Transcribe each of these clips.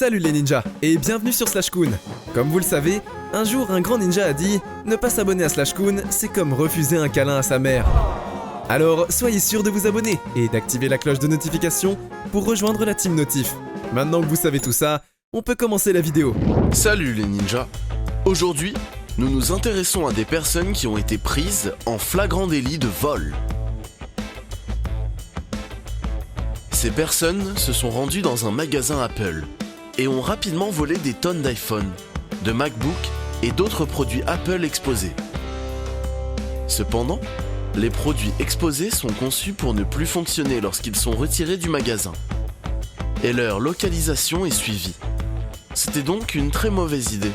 Salut les ninjas, et bienvenue sur Slashcoon. Comme vous le savez, un jour un grand ninja a dit « Ne pas s'abonner à Slashcoon, c'est comme refuser un câlin à sa mère ». Alors soyez sûr de vous abonner et d'activer la cloche de notification pour rejoindre la Team Notif. Maintenant que vous savez tout ça, on peut commencer la vidéo. Salut les ninjas. Aujourd'hui, nous nous intéressons à des personnes qui ont été prises en flagrant délit de vol. Ces personnes se sont rendues dans un magasin Apple et ont rapidement volé des tonnes d'iPhone, de MacBook et d'autres produits Apple exposés. Cependant, les produits exposés sont conçus pour ne plus fonctionner lorsqu'ils sont retirés du magasin. Et leur localisation est suivie. C'était donc une très mauvaise idée.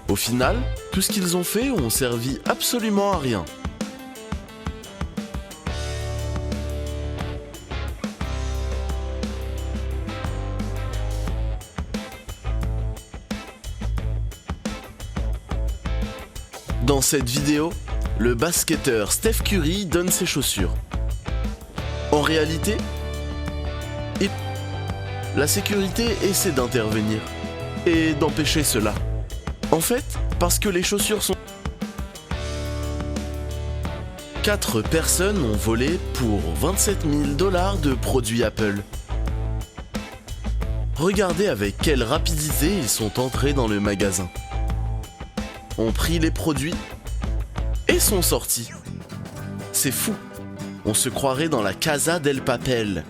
Au final, tout ce qu'ils ont fait ont servi absolument à rien. Dans cette vidéo, le basketteur Steph Curry donne ses chaussures. En réalité, la sécurité essaie d'intervenir et d'empêcher cela. En fait, parce que les chaussures sont... 4 personnes ont volé pour 27 000 $ de produits Apple. Regardez avec quelle rapidité ils sont entrés dans le magasin. Ont pris les produits et sont sortis. C'est fou, on se croirait dans la Casa del Papel.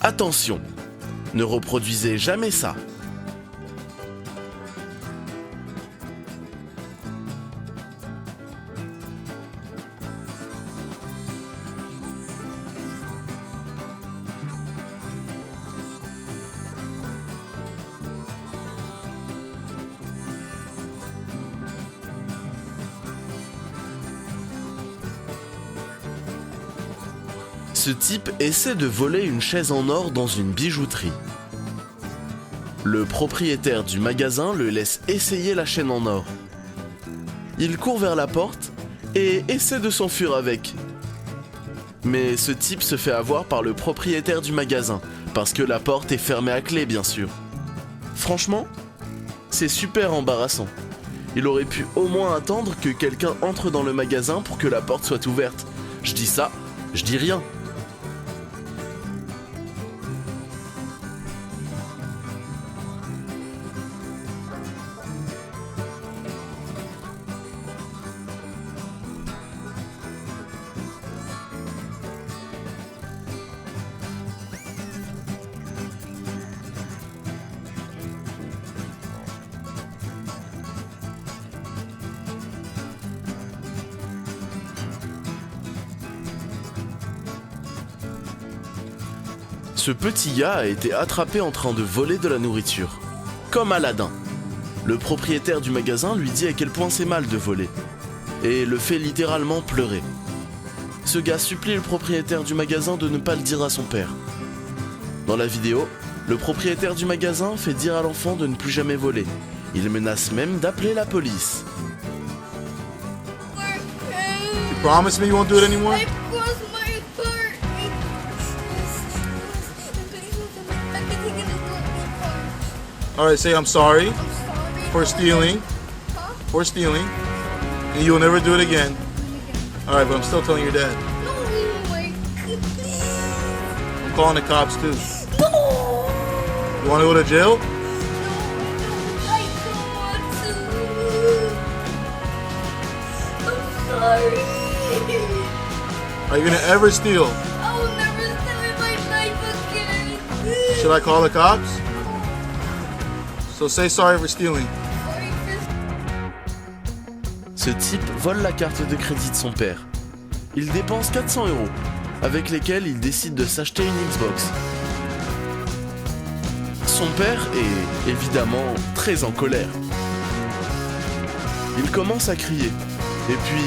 Attention, ne reproduisez jamais ça. Ce type essaie de voler une chaise en or dans une bijouterie. Le propriétaire du magasin le laisse essayer la chaîne en or. Il court vers la porte et essaie de s'enfuir avec. Mais ce type se fait avoir par le propriétaire du magasin, parce que la porte est fermée à clé bien sûr. Franchement, c'est super embarrassant. Il aurait pu au moins attendre que quelqu'un entre dans le magasin pour que la porte soit ouverte. Je dis ça, je dis rien. Ce petit gars a été attrapé en train de voler de la nourriture. Comme Aladdin. Le propriétaire du magasin lui dit à quel point c'est mal de voler. Et le fait littéralement pleurer. Ce gars supplie le propriétaire du magasin de ne pas le dire à son père. Dans la vidéo, le propriétaire du magasin fait dire à l'enfant de ne plus jamais voler. Il menace même d'appeler la police. You promise me you won't do it anymore? Alright, say I'm sorry for stealing. For stealing. And you'll never do it again. Alright, but I'm still telling your dad. I'm calling the cops too. You wanna go to jail? Are you gonna ever steal? I will never steal in my life again. Should I call the cops? So say sorry for stealing. Ce type vole la carte de crédit de son père. Il dépense 400 €, avec lesquels il décide de s'acheter une Xbox. Son père est évidemment très en colère. Il commence à crier, et puis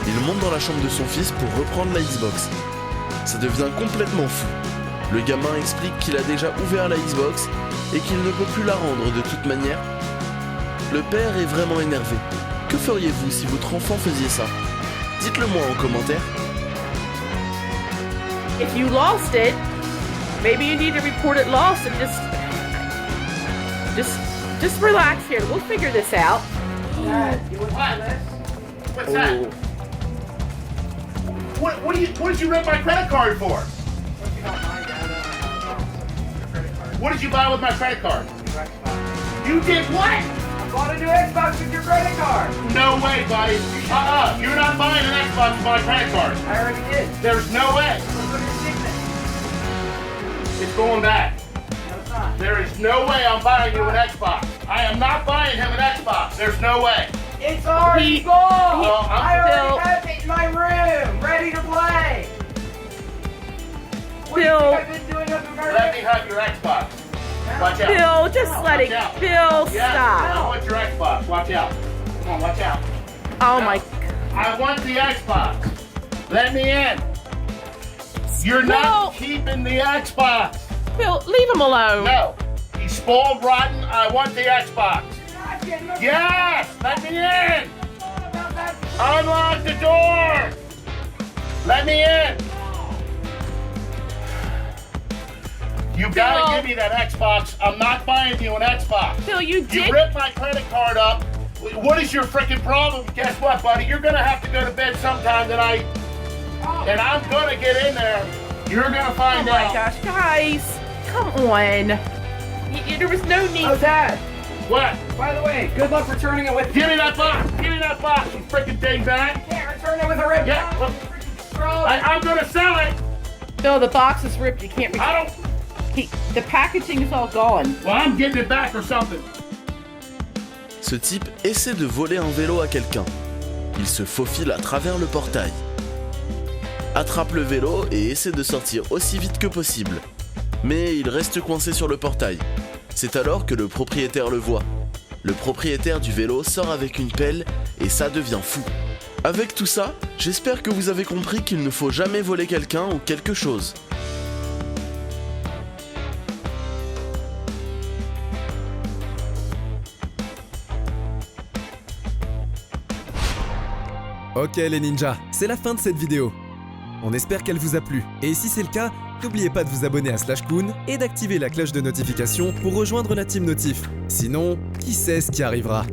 il monte dans la chambre de son fils pour reprendre la Xbox. Ça devient complètement fou. Le gamin explique qu'il a déjà ouvert la Xbox et qu'il ne peut plus la rendre de toute manière. Le père est vraiment énervé. Que feriez-vous si votre enfant faisait ça? Dites-le moi en commentaire. If you lost it, maybe you need to report it lost and just Just relax here. We'll figure this out. What's that? What did you rip my credit card for? What did you buy with my credit card? You did what? Bought a new Xbox with your credit card. No way, buddy. You're not buying an Xbox with my credit card. I already did. There's no way. Look at your signature. It's going back. No, it's not. There is no way I'm buying you an Xbox. I am not buying him an Xbox. There's no way. It's already He- gone. Well, I already Bill. have it in my room, ready to play. What do you Bill. think I've been doing up in my Let me room? have your Xbox. Watch out. Bill, just let it. Watch out. Bill, Yeah, stop. I want your Xbox. Watch out. Come on, watch out. Oh my. I want the Xbox. Let me in. You're not Bill. keeping the Xbox. Bill, leave him alone. No. He's spoiled rotten. I want the Xbox. Yes! Let me in! Unlock the door! Let me in! You gotta Bill. give me that Xbox. I'm not buying you an Xbox. Bill, you You did. ripped my credit card up. What is your freaking problem? Guess what, buddy? You're gonna have to go to bed sometime tonight. And I'm gonna get in there. You're gonna Oh find my out. gosh, guys, come on. There was no need. Oh, Dad. What? By the way, good luck returning it with. Give me that box! Give me that box, you freaking dingbat! Can't return it with a rip. Yeah, look. I'm gonna sell it! Bill, the box is ripped. You can't. I don't. The packaging is all gone. Well, I'm getting it back or something. Ce type essaie de voler un vélo à quelqu'un. Il se faufile à travers le portail, attrape le vélo et essaie de sortir aussi vite que possible. Mais il reste coincé sur le portail. C'est alors que le propriétaire le voit. Le propriétaire du vélo sort avec une pelle et ça devient fou. Avec tout ça, j'espère que vous avez compris qu'il ne faut jamais voler quelqu'un ou quelque chose. Ok les ninjas, c'est la fin de cette vidéo. On espère qu'elle vous a plu. Et si c'est le cas, n'oubliez pas de vous abonner à SlashCoon et d'activer la cloche de notification pour rejoindre la Team Notif. Sinon, qui sait ce qui arrivera?